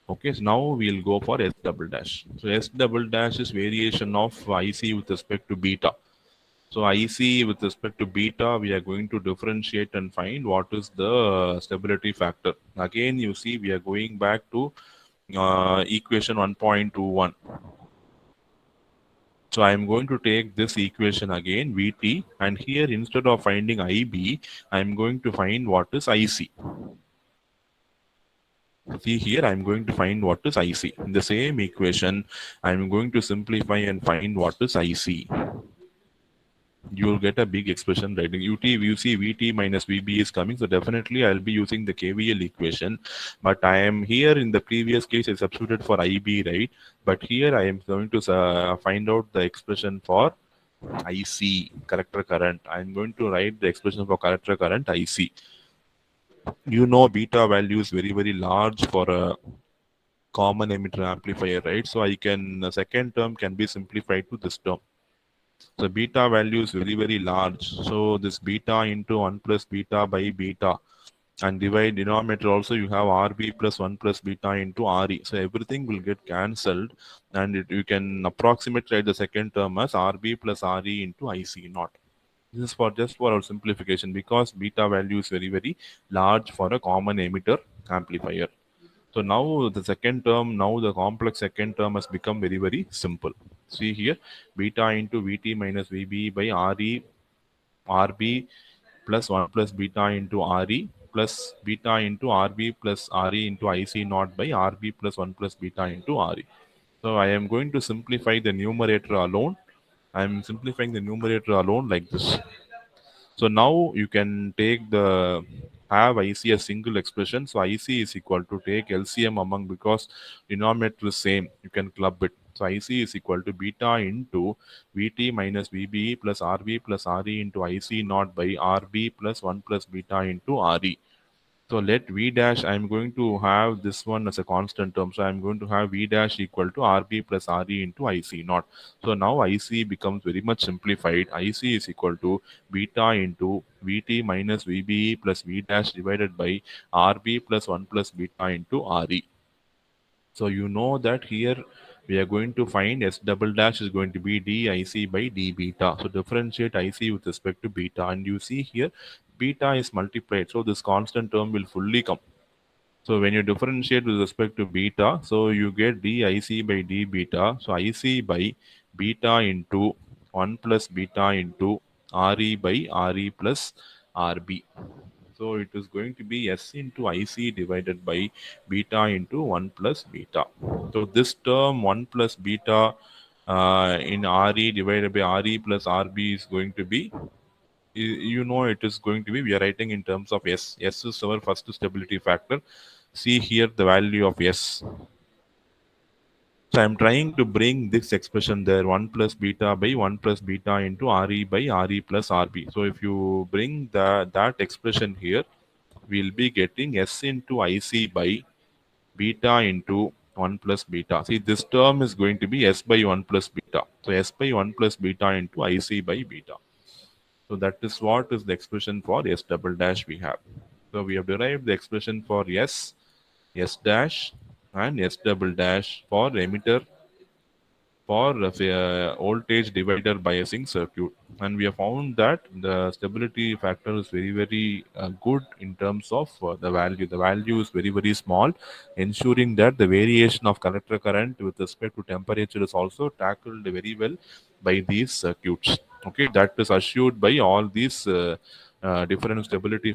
Okay, so now we'll go for S double dash. So S double dash is variation of IC with respect to beta. So IC with respect to beta, we are going to differentiate and find what is the stability factor. Again, you see, we are going back to equation 1.21. So I am going to take this equation again, Vt, and here instead of finding Ib, I am going to find what is Ic. See here, I'm going to find what is IC. In the same equation, I'm going to simplify and find what is IC. You'll get a big expression, right? You see Vt minus Vb is coming, so definitely I'll be using the KVL equation. But I am here in the previous case, I substituted for Ib, right? But here I am going to find out the expression for IC, collector current. I'm going to write the expression for collector current IC. You know beta value is very, very large for a common emitter amplifier, right? So I can, the second term can be simplified to this term. So beta value is very, very large. So this beta into 1 plus beta by beta, and divide denominator also, you have RB plus 1 plus beta into RE. So everything will get cancelled, and you can approximate write the second term as RB plus RE into IC naught. This is for just for our simplification, because beta value is very, very large for a common emitter amplifier. So now the second term, now the complex second term has become very, very simple. See here, beta into Vt minus Vb by Rb plus 1 plus beta into Re plus beta into Rb plus Re into Ic naught by Rb plus 1 plus beta into Re. So I am going to simplify the numerator alone. I am simplifying the numerator alone like this. So now you can take the have IC a single expression. So IC is equal to take LCM among, because denominator is same. You can club it. So IC is equal to beta into Vt minus Vb plus Rb plus Re into Ic naught by Rb plus 1 plus beta into Re. So let V dash, I'm going to have this one as a constant term. So I'm going to have V dash equal to RB plus RE into IC naught. So now IC becomes very much simplified. IC is equal to beta into Vt minus Vbe plus V dash divided by RB plus 1 plus beta into RE. So you know that here we are going to find S double dash is going to be DIC by D beta. So differentiate IC with respect to beta, and you see here beta is multiplied. So this constant term will fully come. So when you differentiate with respect to beta, so you get DIC by D beta. So IC by beta into 1 plus beta into RE by RE plus RB. So it is going to be S into IC divided by beta into 1 plus beta. So this term 1 plus beta in RE divided by RE plus RB is going to be, you know, it is going to be, we are writing in terms of S. S is our first stability factor. See here the value of S. So I'm trying to bring this expression there, 1 plus beta by 1 plus beta into RE by RE plus RB. So if you bring that expression here, we'll be getting S into IC by beta into 1 plus beta. See, this term is going to be S by 1 plus beta. So S by 1 plus beta into IC by beta. So that is what is the expression for S double dash we have. So we have derived the expression for S, S dash, and S double dash for emitter for voltage divider biasing circuit, and we have found that the stability factor is very, very good in terms of the value is very, very small, ensuring that the variation of collector current with respect to temperature is also tackled very well by these circuits. Okay, that is assured by all these different stability